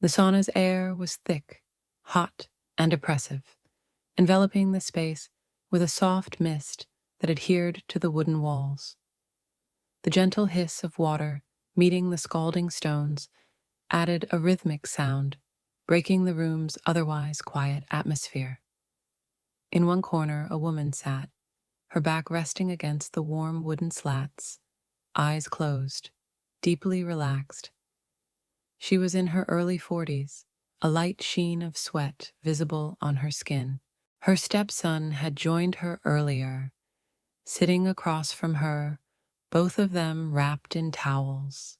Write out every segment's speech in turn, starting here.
The sauna's air was thick, hot, and oppressive, enveloping the space with a soft mist that adhered to the wooden walls. The gentle hiss of water meeting the scalding stones added a rhythmic sound, breaking the room's otherwise quiet atmosphere. In one corner, a woman sat, her back resting against the warm wooden slats, eyes closed, deeply relaxed. She was in her early 40s, a light sheen of sweat visible on her skin. Her stepson had joined her earlier, sitting across from her, both of them wrapped in towels.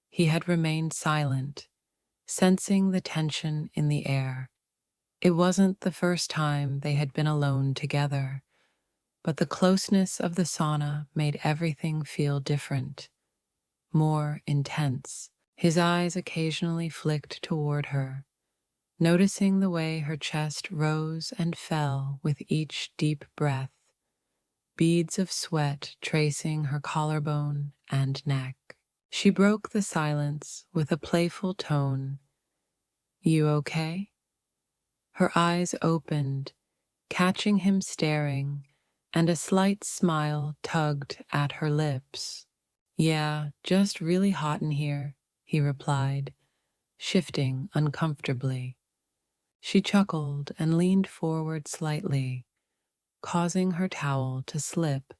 He had remained silent, sensing the tension in the air. It wasn't the first time they had been alone together, but the closeness of the sauna made everything feel different, more intense. His eyes occasionally flicked toward her, noticing the way her chest rose and fell with each deep breath, beads of sweat tracing her collarbone and neck. She broke the silence with a playful tone. "You okay?" Her eyes opened, catching him staring, and a slight smile tugged at her lips. "Yeah, just really hot in here," he replied, shifting uncomfortably. She chuckled and leaned forward slightly, causing her towel to slip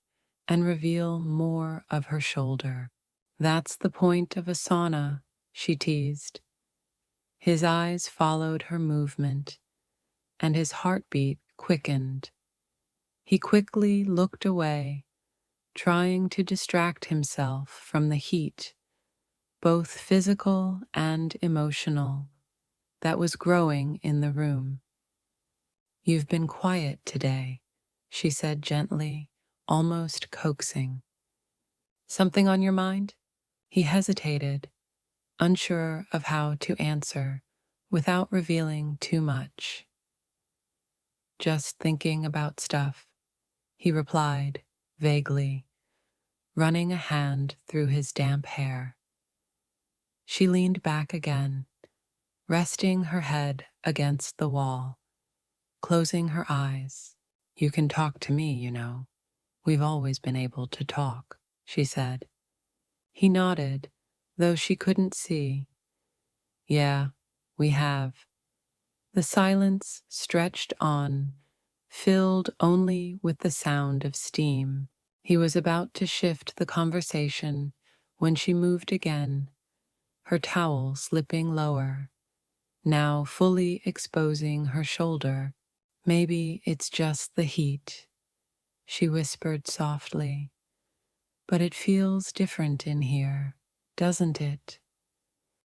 and reveal more of her shoulder. "That's the point of a sauna," she teased. His eyes followed her movement, and his heartbeat quickened. He quickly looked away, trying to distract himself from the heat, both physical and emotional, that was growing in the room. "You've been quiet today," she said gently, almost coaxing. "Something on your mind?" He hesitated, unsure of how to answer without revealing too much. "Just thinking about stuff," he replied, vaguely, running a hand through his damp hair. She leaned back again, resting her head against the wall, closing her eyes. "You can talk to me, you know. We've always been able to talk," she said. He nodded, though she couldn't see. "Yeah, we have." The silence stretched on, filled only with the sound of steam. He was about to shift the conversation when she moved again, her towel slipping lower, now fully exposing her shoulder. "Maybe it's just the heat," she whispered softly. "But it feels different in here, doesn't it?"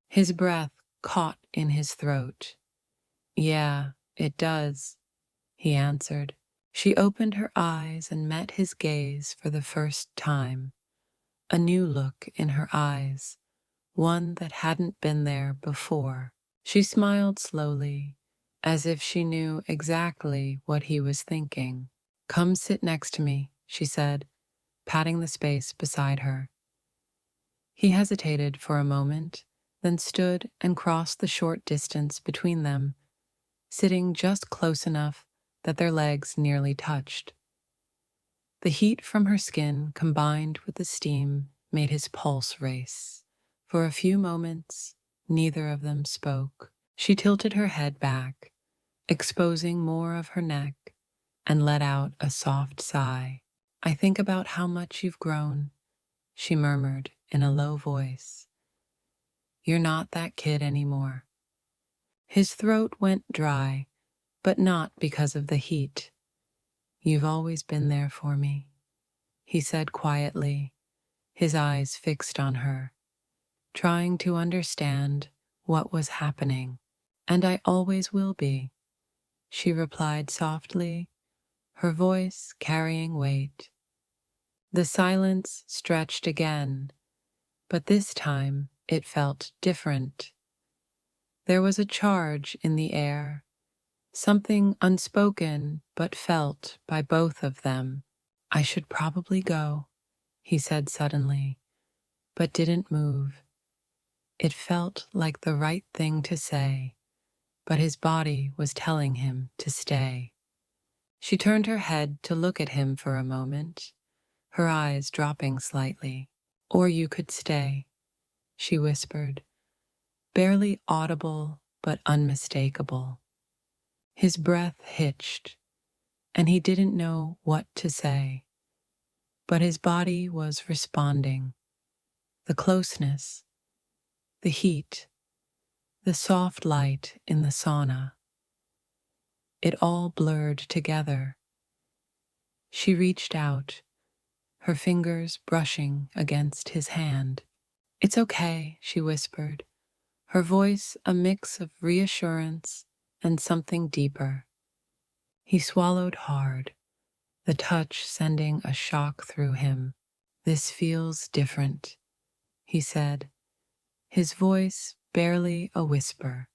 His breath caught in his throat. "Yeah, it does," he answered. She opened her eyes and met his gaze for the first time, a new look in her eyes, one that hadn't been there before. She smiled slowly, as if she knew exactly what he was thinking. "Come sit next to me," she said, patting the space beside her. He hesitated for a moment, then stood and crossed the short distance between them, sitting just close enough that their legs nearly touched. The heat from her skin combined with the steam made his pulse race. For a few moments, neither of them spoke. She tilted her head back, exposing more of her neck, and let out a soft sigh. "I think about how much you've grown," she murmured in a low voice. "You're not that kid anymore." His throat went dry, but not because of the heat. "You've always been there for me," he said quietly, his eyes fixed on her, trying to understand what was happening. "And I always will be," she replied softly, her voice carrying weight. The silence stretched again, but this time it felt different. There was a charge in the air, something unspoken but felt by both of them. "I should probably go," he said suddenly, but didn't move. It felt like the right thing to say, but his body was telling him to stay. She turned her head to look at him for a moment, her eyes dropping slightly. "Or you could stay," she whispered, barely audible but unmistakable. His breath hitched, and he didn't know what to say, but his body was responding. The closeness, the heat, the soft light in the sauna. It all blurred together. She reached out, her fingers brushing against his hand. "It's okay," she whispered, her voice a mix of reassurance and something deeper. He swallowed hard, the touch sending a shock through him. "This feels different," he said, his voice barely a whisper.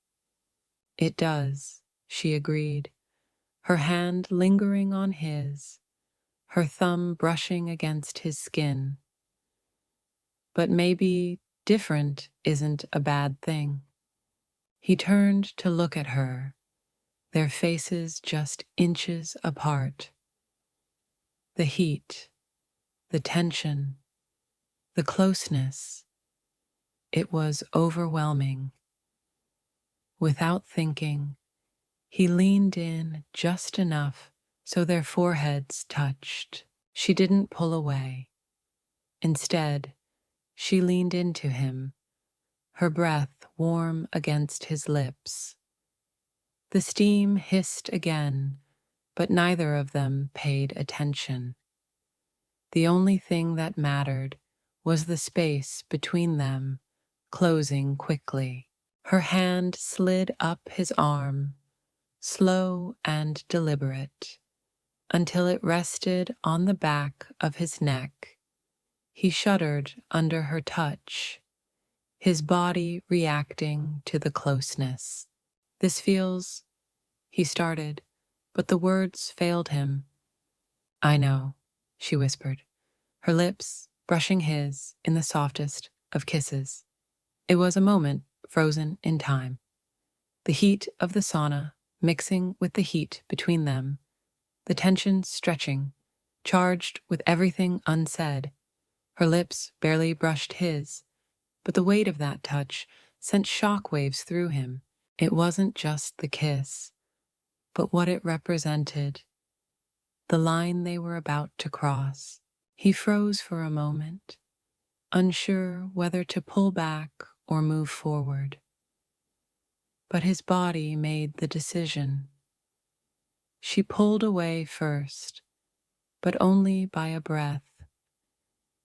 "It does," she agreed, her hand lingering on his, her thumb brushing against his skin. "But maybe different isn't a bad thing." He turned to look at her, their faces just inches apart. The heat, the tension, the closeness. It was overwhelming. Without thinking, he leaned in just enough so their foreheads touched. She didn't pull away. Instead, she leaned into him, her breath warm against his lips. The steam hissed again, but neither of them paid attention. The only thing that mattered was the space between them, closing quickly. Her hand slid up his arm, slow and deliberate, until it rested on the back of his neck. He shuddered under her touch, his body reacting to the closeness. "This feels," he started, but the words failed him. "I know," she whispered, her lips brushing his in the softest of kisses. It was a moment frozen in time. The heat of the sauna mixing with the heat between them, the tension stretching, charged with everything unsaid. Her lips barely brushed his, but the weight of that touch sent shockwaves through him. It wasn't just the kiss, but what it represented, the line they were about to cross. He froze for a moment, unsure whether to pull back or move forward. But his body made the decision. She pulled away first, but only by a breath,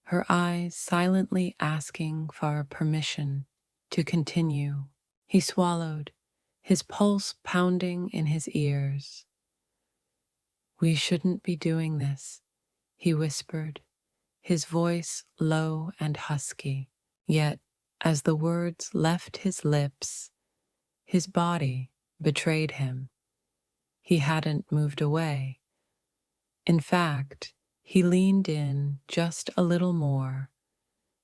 her eyes silently asking for permission to continue. He swallowed, his pulse pounding in his ears. "We shouldn't be doing this," he whispered, his voice low and husky. Yet, as the words left his lips, his body betrayed him. He hadn't moved away. In fact, he leaned in just a little more,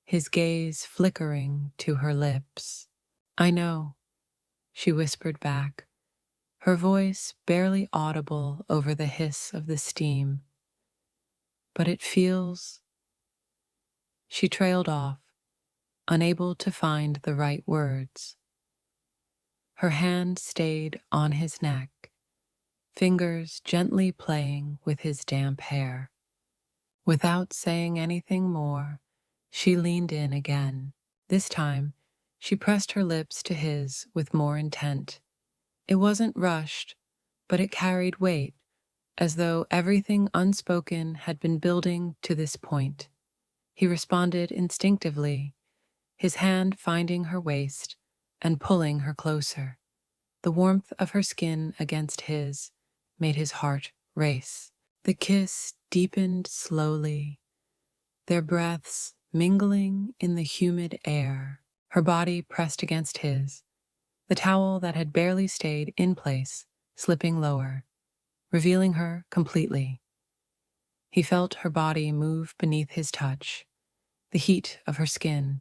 his gaze flickering to her lips. "I know," she whispered back, her voice barely audible over the hiss of the steam. "But it feels—" She trailed off, unable to find the right words. Her hand stayed on his neck, fingers gently playing with his damp hair. Without saying anything more, she leaned in again. This time, she pressed her lips to his with more intent. It wasn't rushed, but it carried weight, as though everything unspoken had been building to this point. He responded instinctively, his hand finding her waist and pulling her closer. The warmth of her skin against his made his heart race. The kiss deepened slowly, their breaths mingling in the humid air. Her body pressed against his, the towel that had barely stayed in place slipping lower, revealing her completely. He felt her body move beneath his touch, the heat of her skin,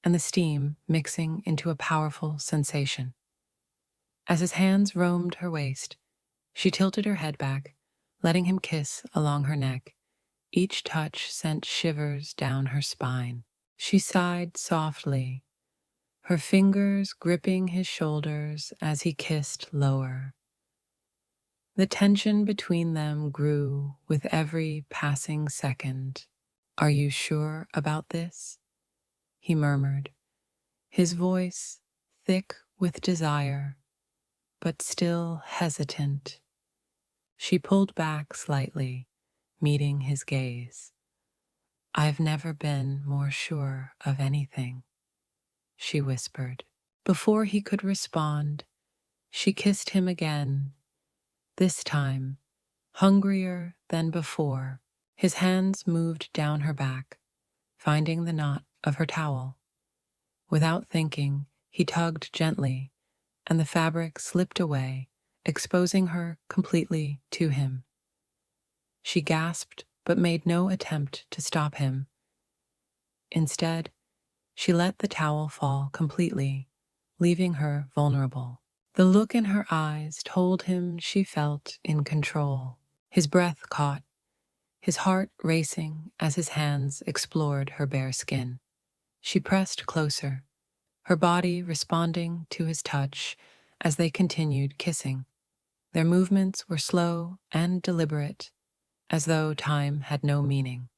and the steam mixing into a powerful sensation. As his hands roamed her waist, she tilted her head back, letting him kiss along her neck. Each touch sent shivers down her spine. She sighed softly, her fingers gripping his shoulders as he kissed lower. The tension between them grew with every passing second. "Are you sure about this?" he murmured, his voice thick with desire, but still hesitant. She pulled back slightly, meeting his gaze. "I've never been more sure of anything," she whispered. Before he could respond, she kissed him again, this time hungrier than before. His hands moved down her back, finding the knot of her towel. Without thinking, he tugged gently, and the fabric slipped away, exposing her completely to him. She gasped but made no attempt to stop him. Instead, she let the towel fall completely, leaving her vulnerable. The look in her eyes told him she felt in control. His breath caught, his heart racing as his hands explored her bare skin. She pressed closer, her body responding to his touch as they continued kissing. Their movements were slow and deliberate, as though time had no meaning.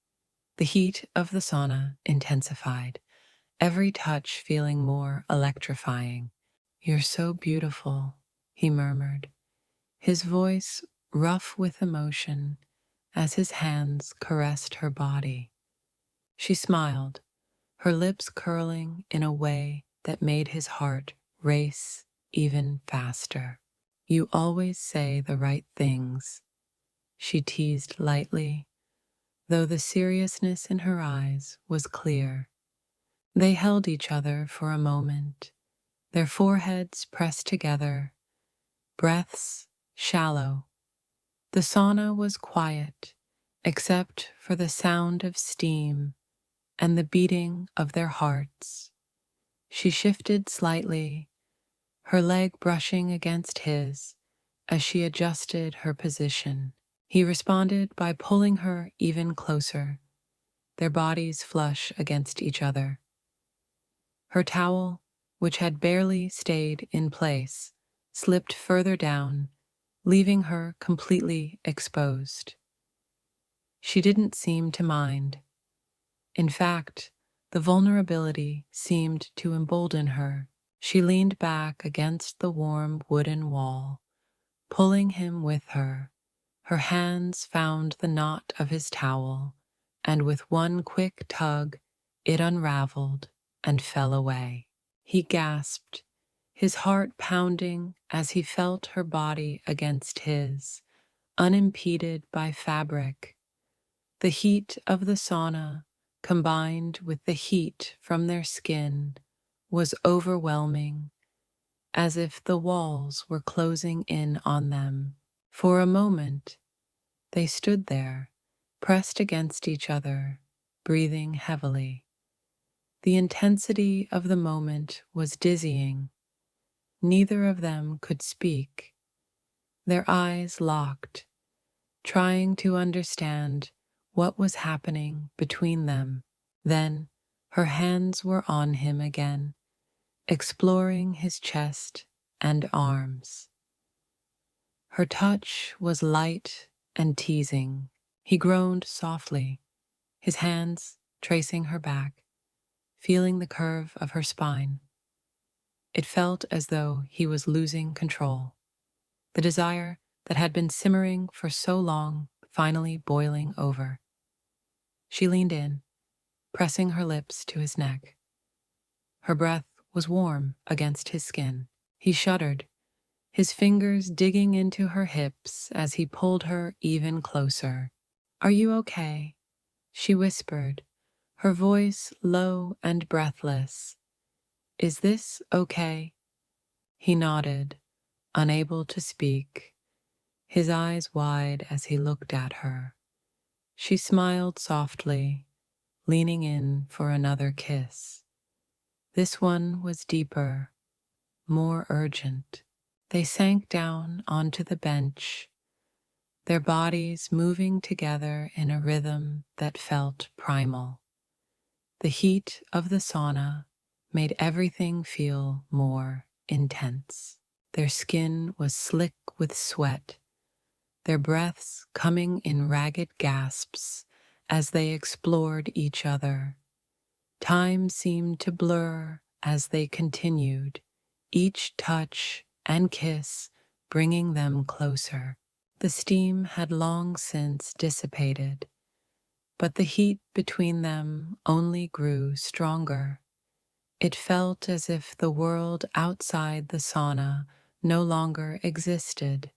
The heat of the sauna intensified, every touch feeling more electrifying. "You're so beautiful," he murmured, his voice rough with emotion as his hands caressed her body. She smiled, her lips curling in a way that made his heart race even faster. "You always say the right things," she teased lightly, though the seriousness in her eyes was clear. They held each other for a moment, their foreheads pressed together, breaths shallow. The sauna was quiet, except for the sound of steam and the beating of their hearts. She shifted slightly, her leg brushing against his as she adjusted her position. He responded by pulling her even closer, their bodies flush against each other. Her towel, which had barely stayed in place, slipped further down, leaving her completely exposed. She didn't seem to mind. In fact, the vulnerability seemed to embolden her. She leaned back against the warm wooden wall, pulling him with her. Her hands found the knot of his towel, and with one quick tug, it unraveled and fell away. He gasped, his heart pounding as he felt her body against his, unimpeded by fabric. The heat of the sauna, combined with the heat from their skin, was overwhelming, as if the walls were closing in on them. For a moment, they stood there, pressed against each other, breathing heavily. The intensity of the moment was dizzying. Neither of them could speak. Their eyes locked, trying to understand what was happening between them. Then her hands were on him again, exploring his chest and arms. Her touch was light and teasing. He groaned softly, his hands tracing her back, feeling the curve of her spine. It felt as though he was losing control, the desire that had been simmering for so long finally boiling over. She leaned in, pressing her lips to his neck. Her breath was warm against his skin. He shuddered, his fingers digging into her hips as he pulled her even closer. "Are you okay?" she whispered, her voice low and breathless. "Is this okay?" He nodded, unable to speak, his eyes wide as he looked at her. She smiled softly, leaning in for another kiss. This one was deeper, more urgent. They sank down onto the bench, their bodies moving together in a rhythm that felt primal. The heat of the sauna made everything feel more intense. Their skin was slick with sweat, their breaths coming in ragged gasps as they explored each other. Time seemed to blur as they continued, each touch and kiss bringing them closer. The steam had long since dissipated, but the heat between them only grew stronger. It felt as if the world outside the sauna no longer existed,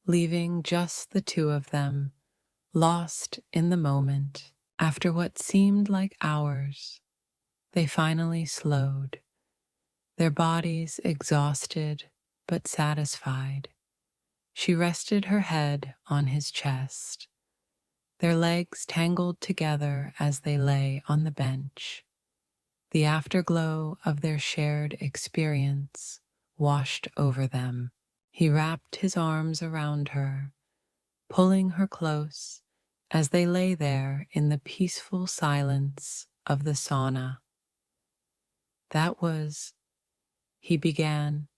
leaving just the two of them, lost in the moment. After what seemed like hours, they finally slowed, their bodies exhausted but satisfied. She rested her head on his chest, their legs tangled together as they lay on the bench. The afterglow of their shared experience washed over them. He wrapped his arms around her, pulling her close as they lay there in the peaceful silence of the sauna. That was, he began,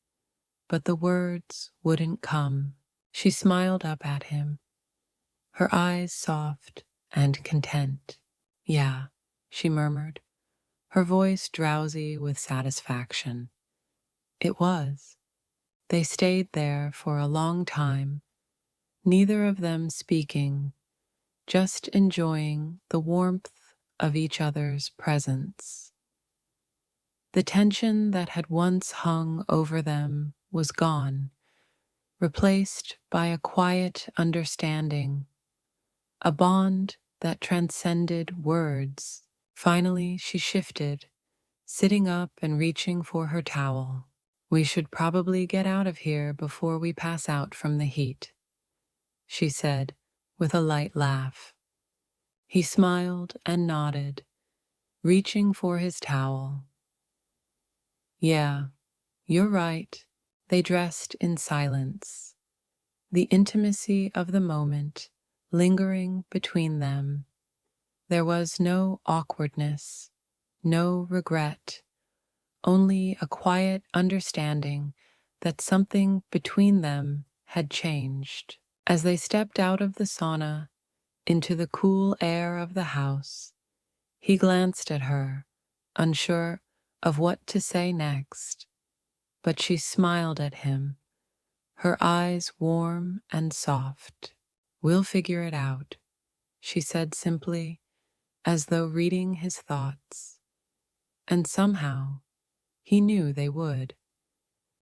but the words wouldn't come. She smiled up at him, her eyes soft and content. Yeah, she murmured, her voice drowsy with satisfaction. It was. They stayed there for a long time, neither of them speaking, just enjoying the warmth of each other's presence. The tension that had once hung over them was gone, replaced by a quiet understanding, a bond that transcended words. Finally, she shifted, sitting up and reaching for her towel. We should probably get out of here before we pass out from the heat, she said with a light laugh. He smiled and nodded, reaching for his towel. Yeah, you're right. They dressed in silence, the intimacy of the moment lingering between them. There was no awkwardness, no regret, only a quiet understanding that something between them had changed. As they stepped out of the sauna into the cool air of the house, he glanced at her, unsure of what to say next, but she smiled at him, her eyes warm and soft. We'll figure it out, she said simply, as though reading his thoughts. And somehow, he knew they would.